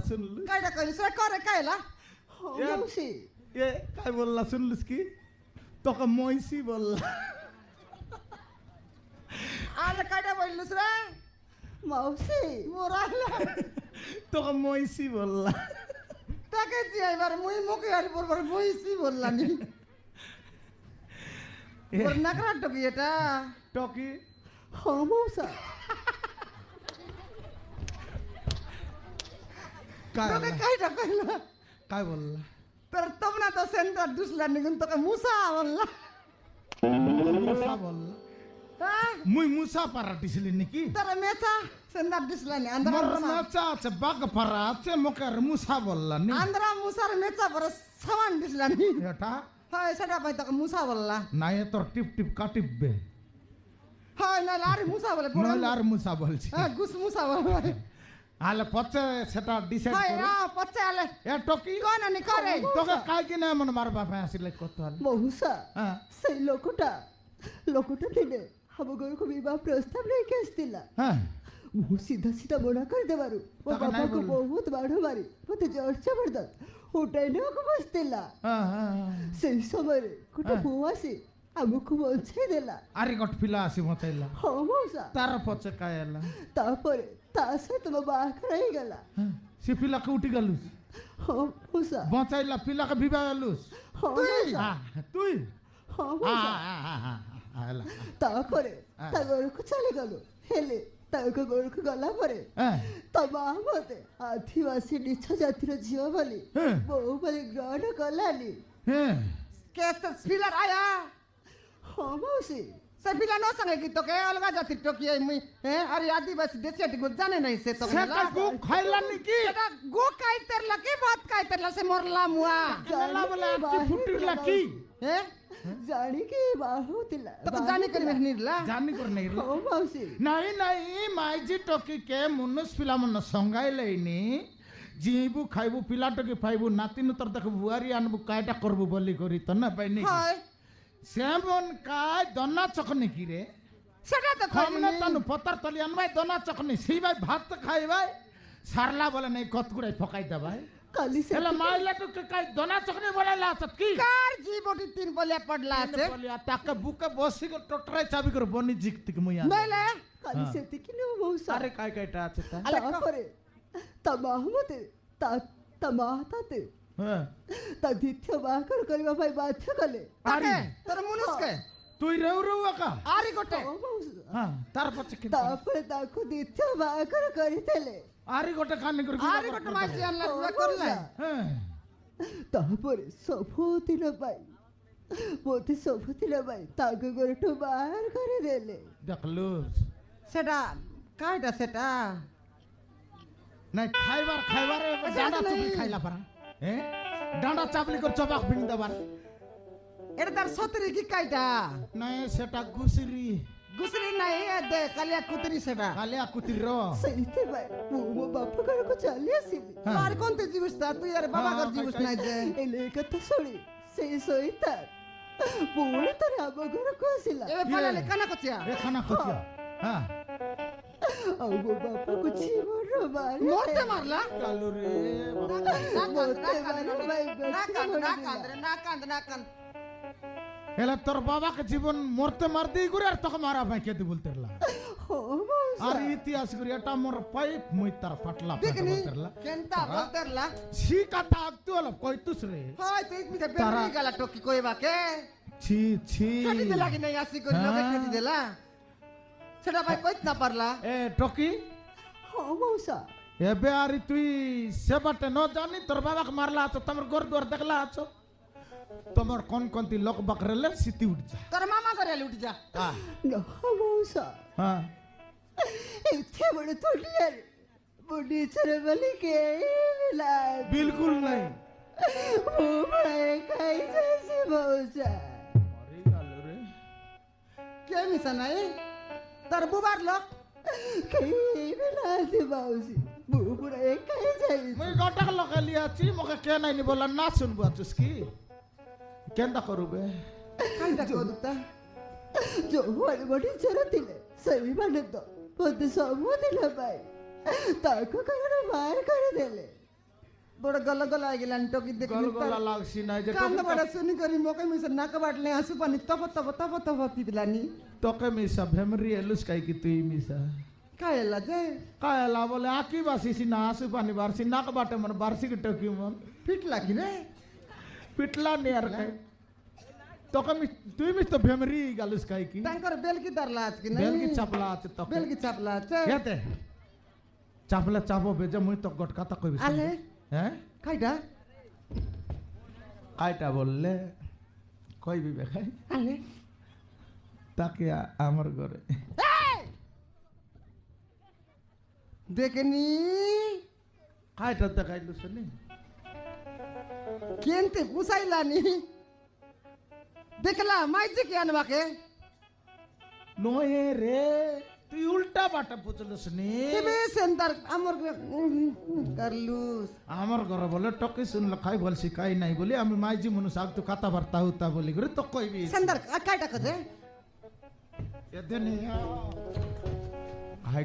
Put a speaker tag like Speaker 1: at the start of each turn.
Speaker 1: सुनलुस
Speaker 2: कायदा कहिली सर करे कायला
Speaker 3: मौसी
Speaker 1: ए काय बोलला सुनलुस की तो का मोइसी बोलला
Speaker 2: आले कायदा बोललुस रे
Speaker 3: मौसी
Speaker 2: मोराला
Speaker 1: तो का मोइसी बोलला
Speaker 2: তাকে যে এবার মুই মুখে আর পরবার মুইছি বললানি ওর নাকরা টকি এটা
Speaker 1: टॉकी
Speaker 3: हाँ मौसा
Speaker 2: তোকে কাইটা কইলা
Speaker 1: काय बोलला
Speaker 2: तर तब ना तो सेंटर दुसला निघून तो मुसा बोलला
Speaker 1: मुसा बोलला मुई मुसा पाराटिसली निकी
Speaker 2: तर मेचा सेंटर दुसला नि आंध्रा
Speaker 1: मर
Speaker 2: मुसा
Speaker 1: नाचा बाग पराचे मोकर मुसा बोलला नि
Speaker 2: आंध्रा मुसार मेचा पर समान दिसला नि
Speaker 1: एटा
Speaker 2: हाय सडा पाई तो मुसा बोलला
Speaker 1: नाही तर टिप टिप काटिप बे
Speaker 2: हाय ना लारी मुसा बोले
Speaker 1: নইলে আর মুসা বলছি
Speaker 2: হ্যাঁ গুস মুসা বলে
Speaker 1: আলে পচে সেটা ডিসাইড
Speaker 2: হায়
Speaker 1: করো
Speaker 2: না পচ্ছে আলে
Speaker 1: এ টকি
Speaker 2: কোন আনি করে
Speaker 1: তোকে কাই কিনা মন মার বাপে আসিলে কত হল
Speaker 3: मौसा
Speaker 1: হ্যাঁ
Speaker 3: সেই লোকটা দিনে ଆମ ଘରକୁ ବିବାହ ପ୍ରସ୍ତାବ ନେଇକି ଆସିଥିଲା
Speaker 1: হ্যাঁ
Speaker 3: ମୁଁ ସିଧା ସିଧା ମନା କରିଦେବାରୁ ମୋ
Speaker 1: ତାକୁ ନାଇଁ
Speaker 3: ବାପାକୁ
Speaker 1: ବୋଲ।
Speaker 3: ବହୁତ ବାଡ଼ ମାରି ମୋତେ ଜୋର ଜବରଦସ୍ତ ଉଠାଇ ନେବାକୁ ବସିଥିଲା
Speaker 1: হ্যাঁ হ্যাঁ
Speaker 3: ସେହି ସମୟରେ ଗୋଟେ
Speaker 1: ହଁ।
Speaker 3: ପୁଅ ଆସି ଆମକୁ ବଞ୍ଚେଇ ଦେଲା
Speaker 1: আরে গট পিলা আসি মচাইলা
Speaker 3: ହଁ ମଉସା
Speaker 1: তার পচে কাই ହେଲା
Speaker 3: ତାପରେ ତା ସହିତ ମୋ ବାହାଘର ହେଇଗଲା
Speaker 1: সে পিলাকে উঠি গেলুস
Speaker 3: ହଁ ମଉସା
Speaker 1: বচাইলা পিলাকে বিবাহ গেলুস
Speaker 3: ହଁ ମଉସା
Speaker 1: তুই
Speaker 3: ହଁ ମଉସା
Speaker 1: ହେଲା
Speaker 3: ତାପରେ ତା ଘରକୁ ଚାଲିଗଲୁ ହେଲେ ତାଙ୍କ ଘରକୁ ଗଲା ପରେ ତା ମା ମତେ ଆଦିବାସୀ ନିଚ୍ଛ ଜାତିର ଝିଅ ବୋଲି ବୋଉ ବୋଲି ଗ୍ରହଣ କଲାନି
Speaker 2: কেস ফিলার আয়া
Speaker 3: ହଁ ମଉସୀ
Speaker 2: से पिला न संगे की तो के अलगा जाति टोकी मुई हे अरे आदिवासी देशेटी को जाने नहीं से तो
Speaker 1: সেটা গু খাইলা নাকি
Speaker 2: সেটা গো কাইতেরলা কি ভাত কাইতেরলা সে মরলা মুয়া
Speaker 1: কেলা বলে আটটি ফুটিলা কি
Speaker 2: হে
Speaker 3: ଜାଣିକି ବାହା ହଉଥିଲା
Speaker 2: তো জানি করি নিরলা
Speaker 1: জানি করে নাই
Speaker 3: ହଁ ମାଉସୀ
Speaker 1: নাই নাই মাইজি টকি কে মনুষ পিলা মন সঙ্গাই লইনি জিবু খাইবু পিলা টকি পাইবু নাতিনু তোর দেখবু বুয়ারি আনবু কাইটা করবু বলি করি তো না পাইনি
Speaker 2: হয়
Speaker 1: সেমন কাই দনা চকনি কি রে
Speaker 2: সেটা তো
Speaker 1: খামনা তানু পতার তলি আনবাই দনা চকনি সেই ভাই ভাত খাইবাই সারলা বলে নাই কতগুড়াই ফকাই দেবাই
Speaker 3: কালি সে
Speaker 1: এলা মাইলা তো কাই দনা চকনি বলে লাছত কি
Speaker 2: কার জীবটি তিন বলে পড়লা আছে
Speaker 1: বলি তাকে বুকে বসি করে টটরাই চাবি করে বনি জিকতিক মুইয়া
Speaker 2: নইলে
Speaker 3: কালি সেতিକି ନୁହଁ ମଉସା
Speaker 1: আরে কাই কাইটা আছে তা
Speaker 3: ତାପରେ ତା ମା ମତେ ତା ମା ତାତେ
Speaker 1: হ্যাঁ
Speaker 3: ତା ଦ୍ୱିତୀୟ ବାହାଘର କରିବା ପାଇଁ ବାଧ୍ୟ କଲେ
Speaker 2: তাকে তোর মুনুসকে
Speaker 1: তুই রেউ রেউ একা
Speaker 2: আরি গোটে
Speaker 3: ହଁ ମଉସା
Speaker 1: হ্যাঁ তার পছে কি
Speaker 3: ତାପରେ ତାକୁ ଦ୍ୱିତୀୟ ବାହାଘର କରିଥିଲେ
Speaker 1: আরি গোটে কানি করে
Speaker 2: আরি গোটে মাইছি আনলা বিয়া করলে
Speaker 1: হ্যাঁ
Speaker 3: ତାପରେ ସବୁଦିନ ପାଇଁ ମୋତେ ସବୁଦିନ ପାଇଁ ତାଙ୍କ ଘରଠୁ ବାହାର କରିଦେଲେ
Speaker 1: দেখলু
Speaker 2: সেটা কাইটা সেটা
Speaker 1: নাই খাইবার খাইবার ডাঁডা চাপলি খাইলা পারা হ্যাঁ ডাঁডা চাপলি করে চবাক ভিং দেবার
Speaker 2: এটা তার সতরি কি কাইটা
Speaker 1: নাই সেটা গুসরি
Speaker 2: গুসরি নাই এ দে কালিয়া কুতরি সেটা
Speaker 1: কালিয়া কুতির
Speaker 3: ସେଇଥିପାଇଁ ମୁଁ ମୋ ବାପ ଘରକୁ ଚାଲି ଆସିଲି
Speaker 2: আর কোন তে জীবস তা তুই আর বাবা ঘর জীবস নাই যে
Speaker 3: ହେଲେ ଏ କଥା ଶୁଣି ସେଇ ସଇତା ପୁଣି ଥରେ ଆମ ଘରକୁ ଆସିଲା
Speaker 2: এ ফালালে কানা কচিয়া
Speaker 1: রেখানা কচিয়া হ্যাঁ
Speaker 3: ଆଉ ମୋ ବାପାକୁ ଜୀବନର ମାରି
Speaker 2: মরতে মারলা
Speaker 1: কালু রে
Speaker 2: না কান্দ
Speaker 1: এলা তোর বাবাকে জীবন মরতে মার দিই করে আর তোকে মারা ভাই কেদি বলতেরলা
Speaker 3: ହଁ ମଉସା
Speaker 1: আর ইতিহাস করে এটা মোর পাইপ মুই তার ফাটলা
Speaker 2: দেখনি
Speaker 1: বলতেরলা
Speaker 2: কেনতা বলতেরলা
Speaker 1: ছি কথা আকতু হল কইতুস রে
Speaker 2: হয় তুই মিতে বেরি গলা টকি কইবা কে
Speaker 1: ছি ছি
Speaker 2: খেটি দে লাগি নাই আসি করি লগে খেটি দেলা সেটা ভাই কইত না পারলা
Speaker 1: এ টকি
Speaker 3: ହଁ মଉসা
Speaker 1: এবে আর তুই সেবাটে ন জানি তোর বাবাকে মারলা আছো তোমার ঘর দুয়ার দেখলা আছো তোমার কোন কোনটি লোক বাকরেলে সিটি উঠ যা
Speaker 2: তোর মামা করে লুট যা
Speaker 3: ନା ମଉସା
Speaker 1: হ্যাঁ
Speaker 3: ଏତେ ବଡ଼ ଥୋଡ଼ିଆରେ ମୋ ନିଜର ବୋଲି କେହି ନାହିଁ
Speaker 1: বিলকুল নাই
Speaker 3: ମୁଁ ପ୍ରାୟ ଖାଇଯାଇଛି ମଉସା
Speaker 1: মরি গেল রে
Speaker 2: কে মিশা নাই তোর বুবার লোক
Speaker 3: କେହି ବି ନାହାନ୍ତି ମାଉସୀ ମୁଁ ପୁରା ଏକା ହେଇଯାଇଛି
Speaker 1: মুই গটক লগালি আছি মকে কে নাই নি বলা না শুনবো আছিস কি কেনটা করবে
Speaker 2: কাইটা কদুতা
Speaker 3: ଯେଉଁମାନେ ମୋ ନିଜର ଥିଲେ ସେଇମାନେ ତ ମୋତେ ସବୁଦିନ ପାଇଁ ତାଙ୍କ ଘରରୁ ବାହାର କରିଦେଲେ
Speaker 2: বড় গলা গলা গেলান টকি দেখি
Speaker 1: গলগলা লাগছি না যে
Speaker 2: কান্দ বড় শুনি করি মোকে মিছে নাক বাটলে আসু পানি তপ তপ তপ তপ পিবিলানি
Speaker 1: তোকে মিশা ভেমরি এলুস কাই কি তুই মিশা
Speaker 2: কায়লা যে
Speaker 1: কায়লা বলে আকি বাসিছি না আসু পানি বারছি নাক বাটে মন বারছি কি টকি মন
Speaker 2: পিটলা কি রে
Speaker 1: পিটলা নে আর কাই তোকে তুই মিস তো ভেমরি গালুস কাই কি
Speaker 2: তাঙ্কর বেলকি দারলা আজকে নাই
Speaker 1: বেলকি চাপলা আছে তোকে
Speaker 2: বেলকি চাপলা আছে
Speaker 1: কেতে চাপলা চাপো বেজে মুই তো গট কথা কইবি
Speaker 2: আলে
Speaker 1: হ্যাঁ
Speaker 2: কাইডা
Speaker 1: কাইটা বললে কইবি বেখাই
Speaker 2: আলে
Speaker 1: তাকে আমার ঘরে
Speaker 2: দেখেনি
Speaker 1: কাইটা দেখাইলু শুনি
Speaker 2: কেনতে পুসাইলানি দেখলা মাইছে কি আনবাকে
Speaker 1: নয়ে রে তুই উল্টা বাটা বুঝলস নি
Speaker 2: তেবে সেন্টার আমর কারলুস
Speaker 1: আমার ঘরে বলে টকে শুনলে খাই বলছি খাই নাই বলি আমি মাইজি মনুষ আগ তো কথা বার্তা হতা বলি করে তো কইবি
Speaker 2: সেন্টার কাইটা কাজে
Speaker 1: এদিন